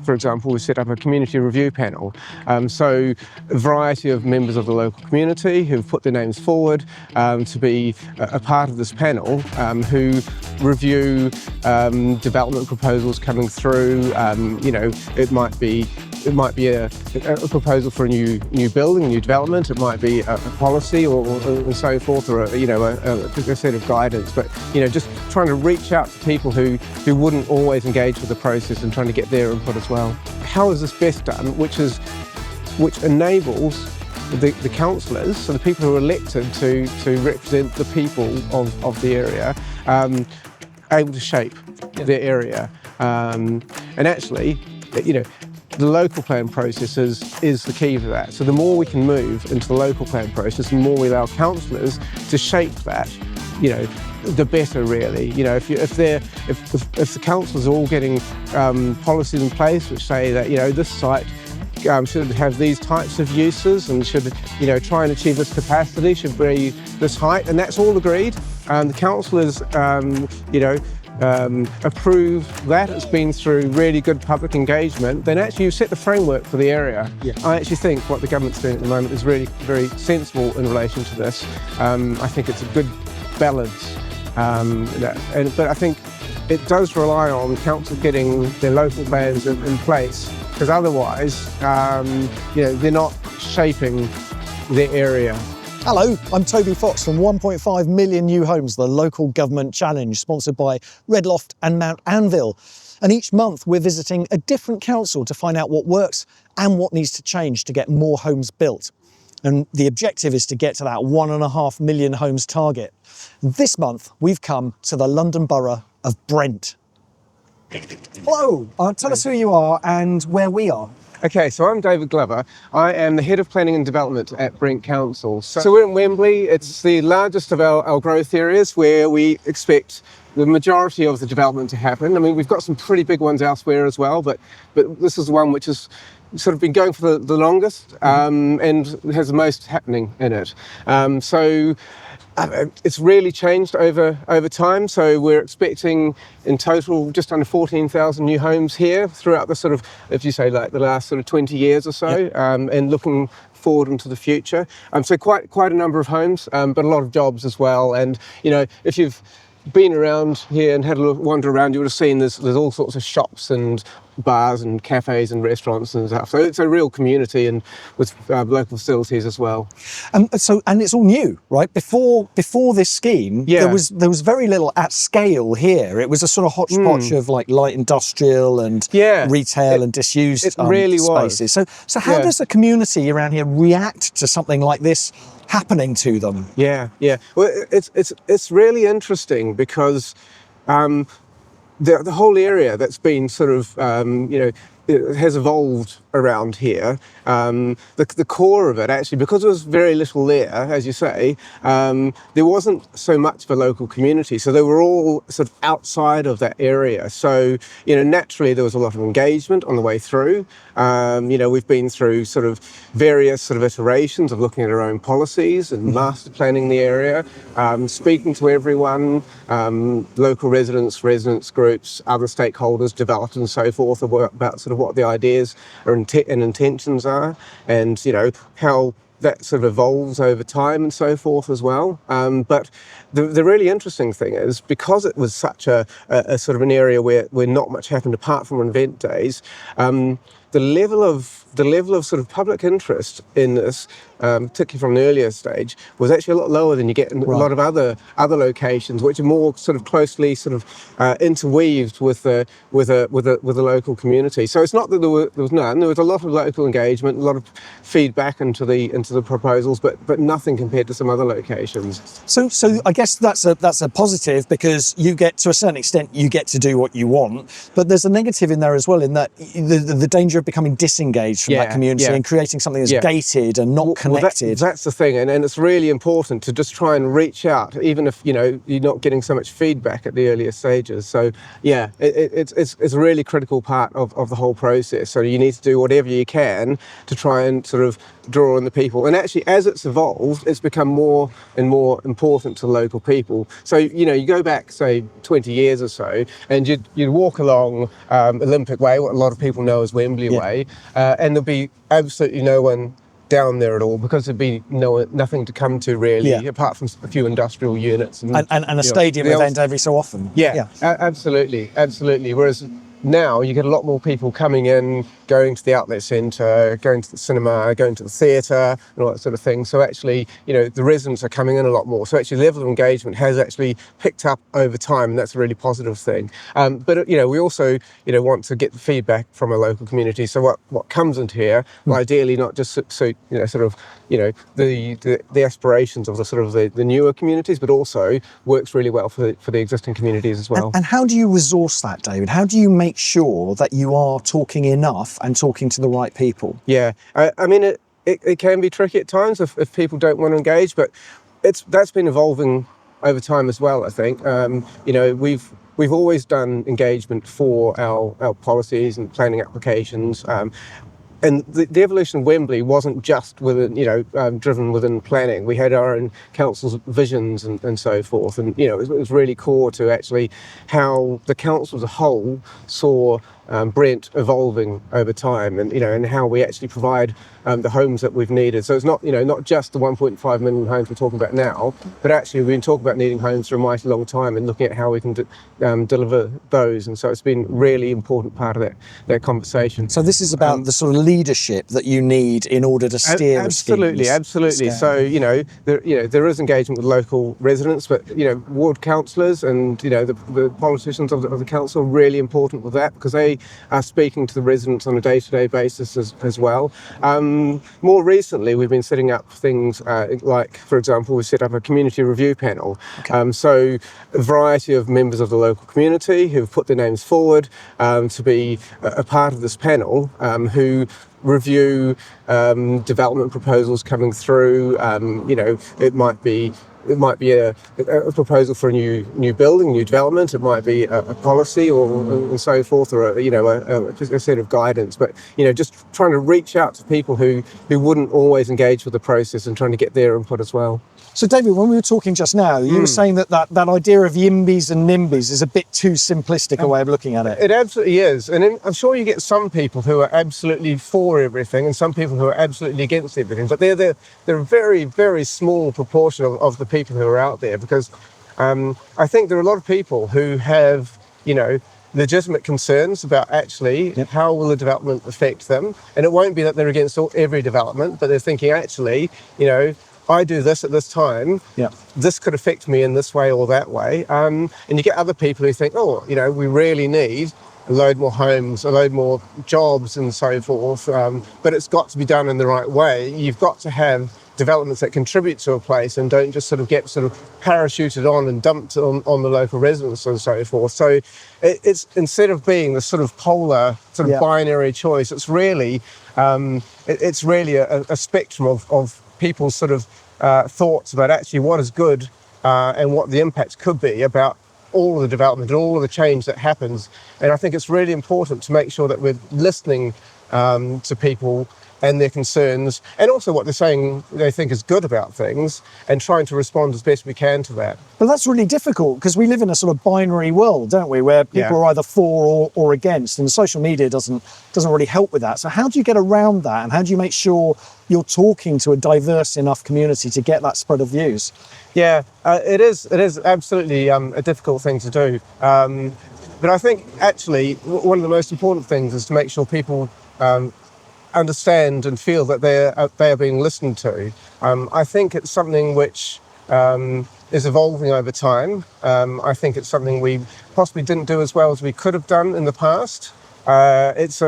for example, we set up a community review panel. So a variety of members of the local community who've put their names forward to be a part of this panel, who review development proposals coming through. It might be a proposal for a new building, a new development. It might be a policy or and so forth, or a set of guidance. But just trying to reach out to people who wouldn't always engage with the process and trying to get their input as well. How is this best done? Which enables the councillors, so the people who are elected to represent the people of the area, able to shape their area, and actually, the local plan process is the key to that. So the more we can move into the local plan process, the more we allow councillors to shape that, the better really. If the councillors are all getting policies in place which say that this site should have these types of uses and should try and achieve this capacity, should be this height, and that's all agreed. The councillors approve that, it's been through really good public engagement, then actually you set the framework for the area. Yeah. I actually think what the government's doing at the moment is really very sensible in relation to this. I think it's a good balance, but I think it does rely on council getting their local plans in place, because otherwise they're not shaping their area. Hello, I'm Toby Fox from 1.5 Million New Homes, the local government challenge, sponsored by Redloft and Mount Anvil. And each month we're visiting a different council to find out what works and what needs to change to get more homes built. And the objective is to get to that 1.5 million homes target. This month we've come to the London Borough of Brent. Hello, tell us who you are and where we are. Okay, so I'm David Glover. I am the Head of Planning and Development at Brent Council. So we're in Wembley. It's the largest of our growth areas where we expect the majority of the development to happen. I mean, we've got some pretty big ones elsewhere as well, but this is one which has sort of been going for the longest and has the most happening in it. It's really changed over time, so we're expecting in total just under 14,000 new homes here throughout the sort of, if you say like the last sort of 20 years or so, and looking forward into the future. So quite a number of homes, but a lot of jobs as well. And if you've been around here and had a wander around, you would have seen there's all sorts of shops and bars and cafes and restaurants and stuff. So it's a real community and with local facilities as well. And it's all new, right? Before this scheme, there was very little at scale here. It was a sort of hodgepodge of like light industrial and retail and disused spaces. So how does the community around here react to something like this happening to them? Yeah. Well, it's really interesting because the whole area that's been sort of it has evolved around here. The core of it, actually, because there was very little there, as you say, there wasn't so much of a local community. So they were all sort of outside of that area. So, naturally there was a lot of engagement on the way through. We've been through sort of various sort of iterations of looking at our own policies and master planning the area, speaking to everyone, local residents groups, other stakeholders, developers and so forth, about sort of what the ideas are and intentions are, and how that sort of evolves over time and so forth as well. But the really interesting thing is, because it was such a sort of an area where not much happened apart from event days, the level of sort of public interest in this, particularly from an earlier stage, was actually a lot lower than you get in a lot of other locations, which are more sort of closely sort of interweaved with the local community. So it's not that there was none. There was a lot of local engagement, a lot of feedback into the proposals, but nothing compared to some other locations. So I guess that's a positive, because you get, to a certain extent, you get to do what you want. But there's a negative in there as well, in that the danger of becoming disengaged from that Yeah, community yeah. and creating something that's Yeah. gated and not connected. That's the thing, and it's really important to just try and reach out, even if you're not getting so much feedback at the earlier stages. So yeah, it's a really critical part of the whole process. So you need to do whatever you can to try and sort of draw in the people. And actually, as it's evolved, it's become more and more important to local people. So you go back, say, 20 years or so, and you'd walk along Olympic Way, what a lot of people know as Wembley Way, and there'll be absolutely no one down there at all, because there'd be nothing to come to really, apart from a few industrial units and a stadium event every so often. Absolutely. Whereas now you get a lot more people coming in, going to the outlet centre, going to the cinema, going to the theatre, and all that sort of thing. So actually, the residents are coming in a lot more. So actually, the level of engagement has actually picked up over time, and that's a really positive thing. But we also want to get the feedback from our local community. So what comes into here, well, ideally not just suit the aspirations of the newer communities, but also works really well for the existing communities as well. And how do you resource that, David? How do you make sure that you are talking enough and talking to the right people? Yeah, I mean, it can be tricky at times if people don't want to engage, but that's been evolving over time as well, I think. We've always done engagement for our policies and planning applications. And the evolution of Wembley wasn't just driven within planning. We had our own council's visions and so forth. And, it was really core to actually how the council as a whole saw Brent evolving over time, and how we actually provide the homes that we've needed. So it's not just the 1.5 million homes we're talking about now, but actually we've been talking about needing homes for a mighty long time and looking at how we can deliver those. And so it's been a really important part of that conversation. So this is about the sort of leadership that you need in order to steer absolutely. So there is engagement with local residents, but ward councillors and the politicians of the council are really important with that, because they are speaking to the residents on a day-to-day basis as well. More recently, we've been setting up things like, for example, we set up a community review panel. Okay. So a variety of members of the local community who've put their names forward to be a part of this panel, who review development proposals coming through. It might be a proposal for a new building, new development. It might be a policy and so forth, or a set of guidance. But just trying to reach out to people who wouldn't always engage with the process and trying to get their input as well. So, David, when we were talking just now, you were saying that idea of YIMBYs and NIMBYs is a bit too simplistic a way of looking at it. It absolutely is. And then I'm sure you get some people who are absolutely for everything and some people who are absolutely against everything. But they're a very, very small proportion of the people who are out there, because I think there are a lot of people who have, legitimate concerns about actually how will the development affect them. And it won't be that they're against every development, but they're thinking actually, I do this at this time, this could affect me in this way or that way. And you get other people who think, we really need a load more homes, a load more jobs and so forth. But it's got to be done in the right way. You've got to have developments that contribute to a place and don't just get parachuted on and dumped on the local residents and so forth. So it's, instead of being the polar binary choice, it's really a spectrum of people's thoughts about actually what is good and what the impacts could be about all of the development and all of the change that happens. And I think it's really important to make sure that we're listening to people and their concerns, and also what they're saying they think is good about things, and trying to respond as best we can to that. But that's really difficult, because we live in a sort of binary world, don't we, where people are either for or against, and social media doesn't really help with that. So how do you get around that, and how do you make sure you're talking to a diverse enough community to get that spread of views? Yeah, it is absolutely a difficult thing to do. But I think actually one of the most important things is to make sure people understand and feel that they are being listened to. I think it's something which is evolving over time. I think it's something we possibly didn't do as well as we could have done in the past. It's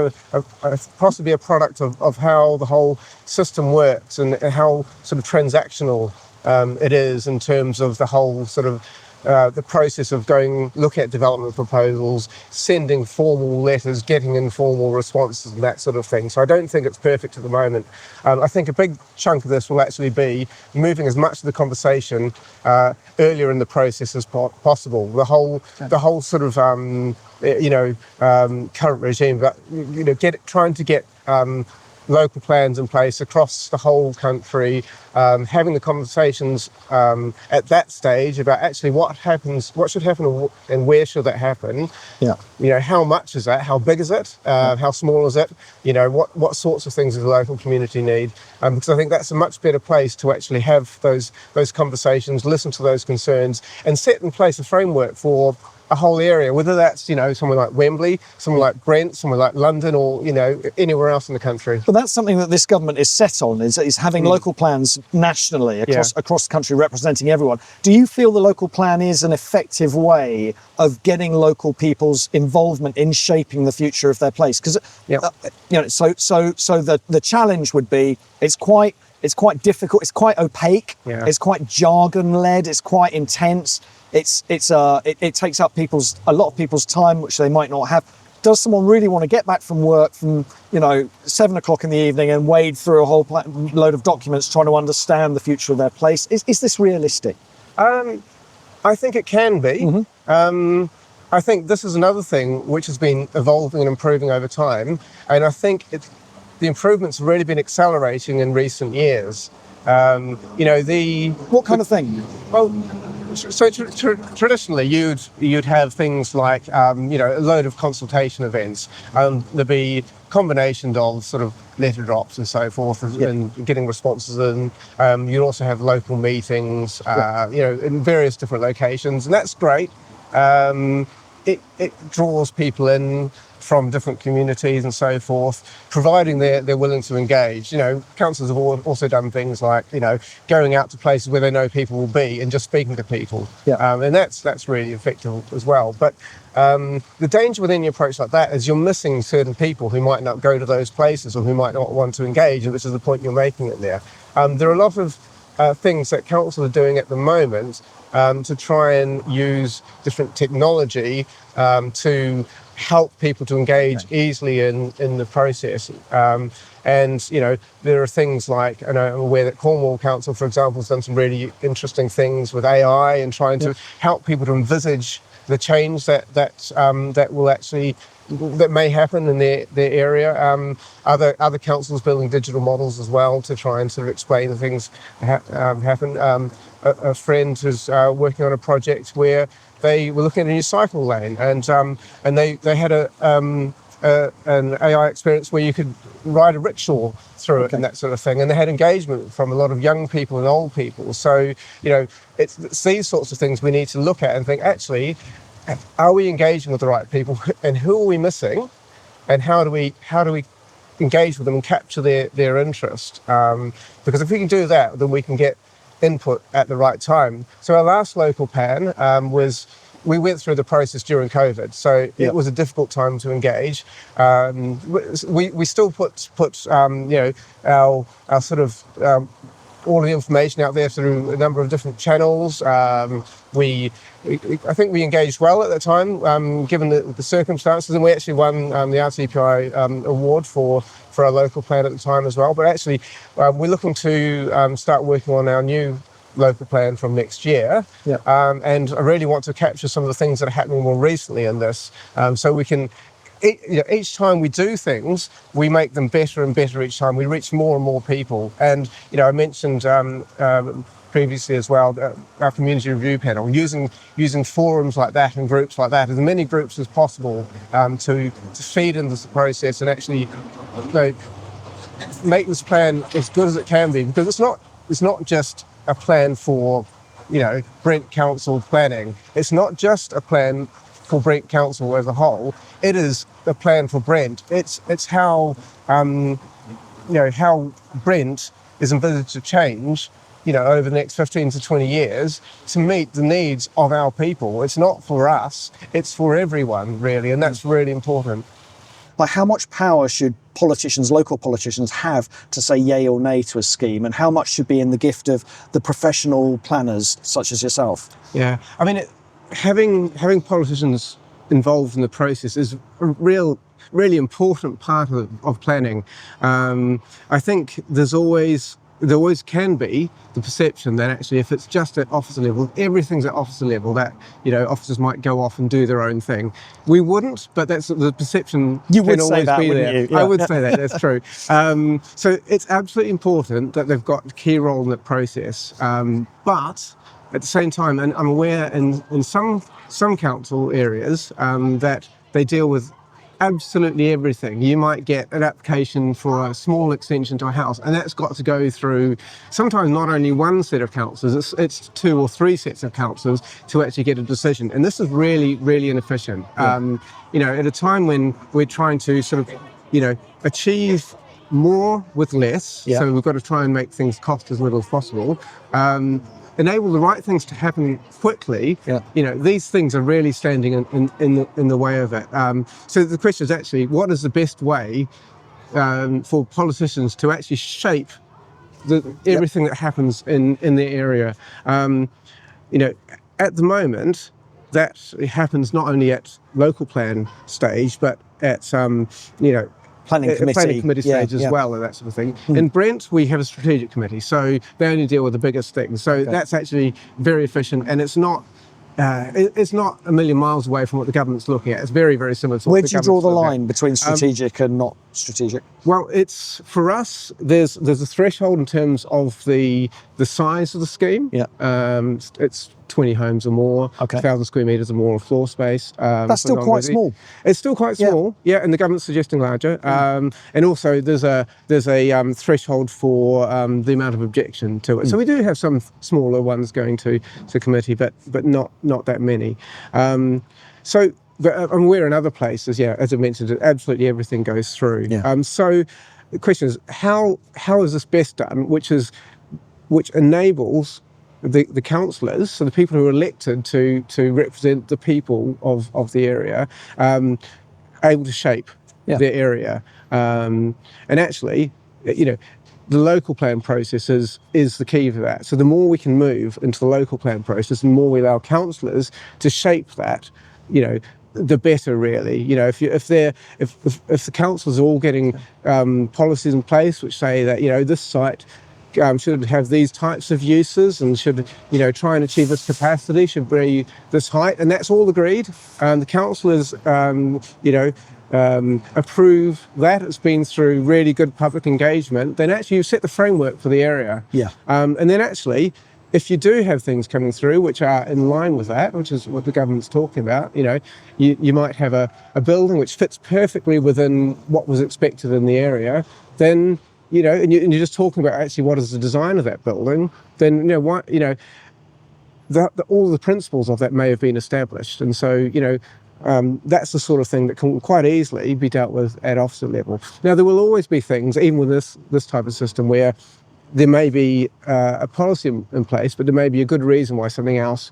possibly a product of how the whole system works and how transactional it is in terms of the whole the process of look at development proposals, sending formal letters, getting informal responses and that sort of thing. So I don't think it's perfect at the moment. I think a big chunk of this will actually be moving as much of the conversation earlier in the process as possible. The whole sort of current regime, but trying to get local plans in place across the whole country, having the conversations at that stage about actually what should happen, and where should that happen. Yeah. How much is that? How big is it? How small is it? What sorts of things does the local community need? Because I think that's a much better place to actually have those conversations, listen to those concerns, and set in place a framework for a whole area, whether that's somewhere like Wembley, somewhere like Brent, somewhere like London, or anywhere else in the country. But that's something that this government is set on, is having local plans nationally across the country representing everyone. Do you feel the local plan is an effective way of getting local people's involvement in shaping the future of their place? Because so the challenge would be it's quite difficult, it's quite opaque, it's quite jargon led, it's quite intense. It takes up a lot of people's time, which they might not have. Does someone really want to get back from work from 7 o'clock in the evening and wade through a whole load of documents trying to understand the future of their place? Is this realistic? I think it can be. Mm-hmm. I think this is another thing which has been evolving and improving over time, and I think the improvements have really been accelerating in recent years. What kind of thing? Well, so traditionally, you'd have things like a load of consultation events. There'd be combinations of sort of letter drops and so forth, and getting responses. And you'd also have local meetings, in various different locations, and that's great. It draws people in from different communities and so forth, providing they're willing to engage. Councils have also done things like, going out to places where they know people will be and just speaking to people. And that's really effective as well. But the danger with any approach like that is you're missing certain people who might not go to those places or who might not want to engage, which is the point you're making it there. There are a lot of things that councils are doing at the moment to try and use different technology to help people to engage easily in the process. And there are things like, I'm aware that Cornwall Council, for example, has done some really interesting things with AI and trying to help people to envisage the change that will actually that may happen in their area. Other councils building digital models as well to try and sort of explain the things that happen. A friend who's working on a project where they were looking at a new cycle lane, and they had an AI experience where you could ride a rickshaw through it and that sort of thing, and they had engagement from a lot of young people and old people. So it's these sorts of things we need to look at and think, actually, are we engaging with the right people, and who are we missing, and how do we engage with them and capture their interest? Because if we can do that, then we can get input at the right time. So our last local plan we went through the process during COVID, so it was a difficult time to engage. We still put our sort of all the information out there through a number of different channels. I think we engaged well at the time, given the circumstances, and we actually won the RTPI award for our local plan at the time as well. But actually, we're looking to start working on our new local plan from next year. And I really want to capture some of the things that are happening more recently in this, so we can, each time we do things, we make them better and better each time. We reach more and more people. And, I mentioned previously as well, our community review panel, using forums like that and groups like that, as many groups as possible, to feed into the process and actually make this plan as good as it can be, because it's not just a plan for Brent Council planning. It's not just a plan for Brent Council as a whole. It is a plan for Brent. It's how how Brent is envisaged to change over the next 15 to 20 years to meet the needs of our people. It's not for us, it's for everyone, really, and that's really important. Like, how much power should politicians, local politicians, have to say yay or nay to a scheme, and how much should be in the gift of the professional planners such as yourself? Yeah, I mean, having politicians involved in the process is a really important part of planning. I think there always can be the perception that actually if it's just at officer level, everything's at officer level, that, you know, officers might go off and do their own thing. We wouldn't, but that's the perception. You would can say always that, be wouldn't there. you? Yeah. I would say that, that's true. So it's absolutely important that they've got a key role in that process. But at the same time, and I'm aware in some council areas that they deal with absolutely everything. You might get an application for a small extension to a house, and that's got to go through sometimes not only one set of councillors, it's 2 or 3 sets of councillors to actually get a decision. And this is really, really inefficient. Yeah. You know, at a time when we're trying to sort of, you know, achieve more with less, Yeah. so we've got to try and make things cost as little as possible. Enable the right things to happen quickly. Yeah. You know, these things are really standing in the way of it. So the question is actually, what is the best way for politicians to actually shape everything that happens in their area? You know, at the moment, that happens not only at local plan stage, but at you know, Planning committee stage as well, and that sort of thing. In Brent, we have a strategic committee, so they only deal with the biggest things. So that's actually very efficient, and it's not a million miles away from what the government's looking at. It's very, very similar to what Where the do you draw the government's looking line between strategic and not strategic? Well, it's for us. There's a threshold in terms of the size of the scheme. Yeah. It's 20 homes or more, Okay. 1,000 square metres or more of floor space. That's still quite non-resi. small. It's still quite small, yeah, and the government's suggesting larger. And also there's a threshold for the amount of objection to it. So we do have some smaller ones going to committee, but not that many. But I'm aware in other places, yeah, as I mentioned, absolutely everything goes through. Yeah. So the question is, how is this best done, which enables the councillors, so the people who are elected to represent the people of the area, able to shape their area. And actually, you know, the local plan process is the key to that. So the more we can move into the local plan process, the more we allow councillors to shape that, you know, the better, really. You know, if the councils are all getting policies in place which say that, you know, this site should have these types of uses and should, you know, try and achieve this capacity, should be this height, and that's all agreed. The councillors, you know, approve that. It's been through really good public engagement. Then actually you set the framework for the area. Yeah. And then actually, if you do have things coming through which are in line with that, which is what the government's talking about, you know, you might have a building which fits perfectly within what was expected in the area, then, you know, and you're just talking about actually what is the design of that building, then, you know, what, you know, all the principles of that may have been established. And so, you know, that's the sort of thing that can quite easily be dealt with at officer level. Now, there will always be things, even with this type of system, where there may be a policy in place, but there may be a good reason why something else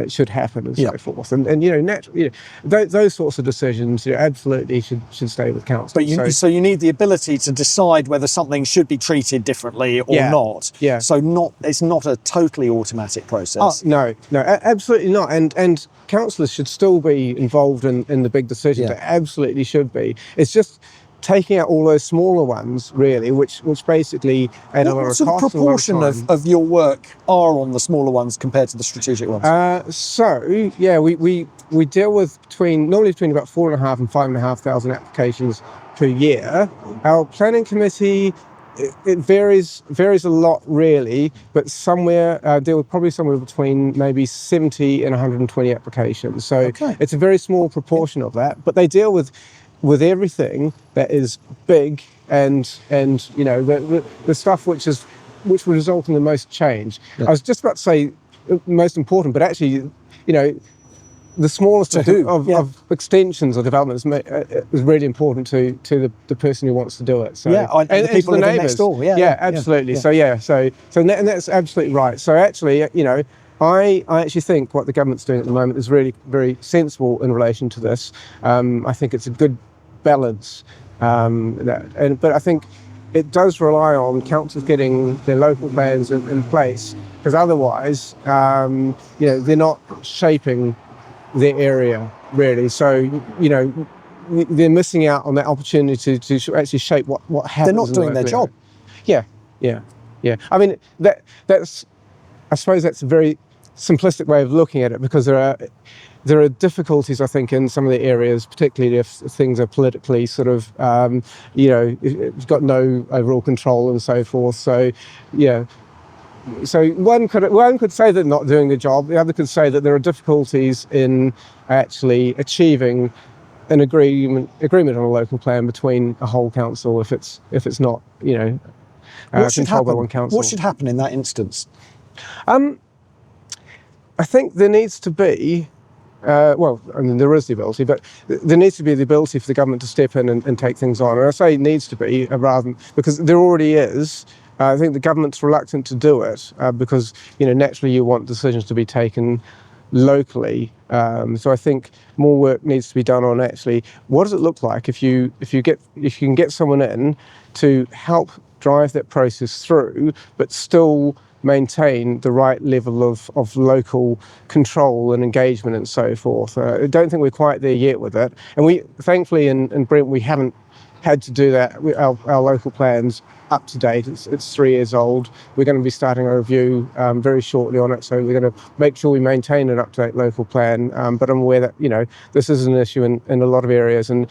should happen and so forth. And you know, those sorts of decisions, you know, absolutely should stay with council. But so you need the ability to decide whether something should be treated differently or not. Yeah. So it's not a totally automatic process. No, absolutely not. And councillors should still be involved in the big decisions. Yeah. They absolutely should be. It's just taking out all those smaller ones, really, which basically add a lot of cost. What sort of proportion of your work are on the smaller ones compared to the strategic ones? So yeah, we deal with normally between about 4,500 and 5,500 applications per year. Our planning committee, it varies a lot, really, but deal with probably somewhere between maybe 70 and 120 applications. So it's a very small proportion of that, but they deal with everything that is big and you know, the stuff which will result in the most change. I was just about to say most important, but actually, you know, the smallest of extensions or developments is really important to the person who wants to do it. So and the people the living neighbours. next door. Yeah, absolutely. So and that's absolutely right. So actually, you know, I actually think what the government's doing at the moment is really very sensible in relation to this. I think it's a good balance. But I think it does rely on councils getting their local plans in place, because otherwise, they're not shaping their area really. So, they're missing out on that opportunity to actually shape what happens. They're not doing their job. Yeah. I mean, that's, I suppose that's a very simplistic way of looking at it, because there are difficulties, I think, in some of the areas, particularly if things are politically sort of, it's got no overall control and so forth. So, yeah. So one could say they're not doing the job. The other could say that there are difficulties in actually achieving an agreement on a local plan between a whole council if it's not controlled by one council. What should happen in that instance? I think there needs to be, there is the ability, but there needs to be the ability for the government to step in and take things on. And I say needs to be, rather than, because there already is. I think the government's reluctant to do it because, naturally you want decisions to be taken locally. So I think more work needs to be done on actually what does it look like if you can get someone in to help drive that process through, but still maintain the right level of local control and engagement and so forth. I don't think we're quite there yet with it. And we, thankfully, in Brent, we haven't had to do that. Our local plan's up to date. It's 3 years old. We're going to be starting a review very shortly on it. So we're going to make sure we maintain an up-to-date local plan. But I'm aware that, this is an issue in a lot of areas, and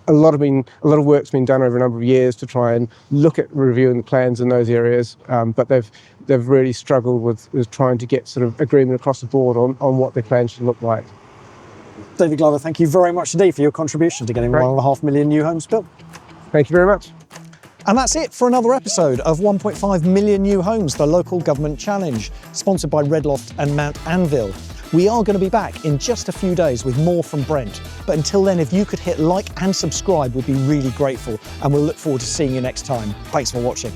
a lot of work's been done over a number of years to try and look at reviewing the plans in those areas. But they've really struggled with trying to get sort of agreement across the board on what their plans should look like. David Glover, thank you very much indeed for your contribution to getting 1.5 million new homes built. Thank you very much. And that's it for another episode of 1.5 million new homes, the local government challenge, sponsored by Redloft and Mount Anvil. We are going to be back in just a few days with more from Brent. But until then, if you could hit like and subscribe, we'd be really grateful. And we'll look forward to seeing you next time. Thanks for watching.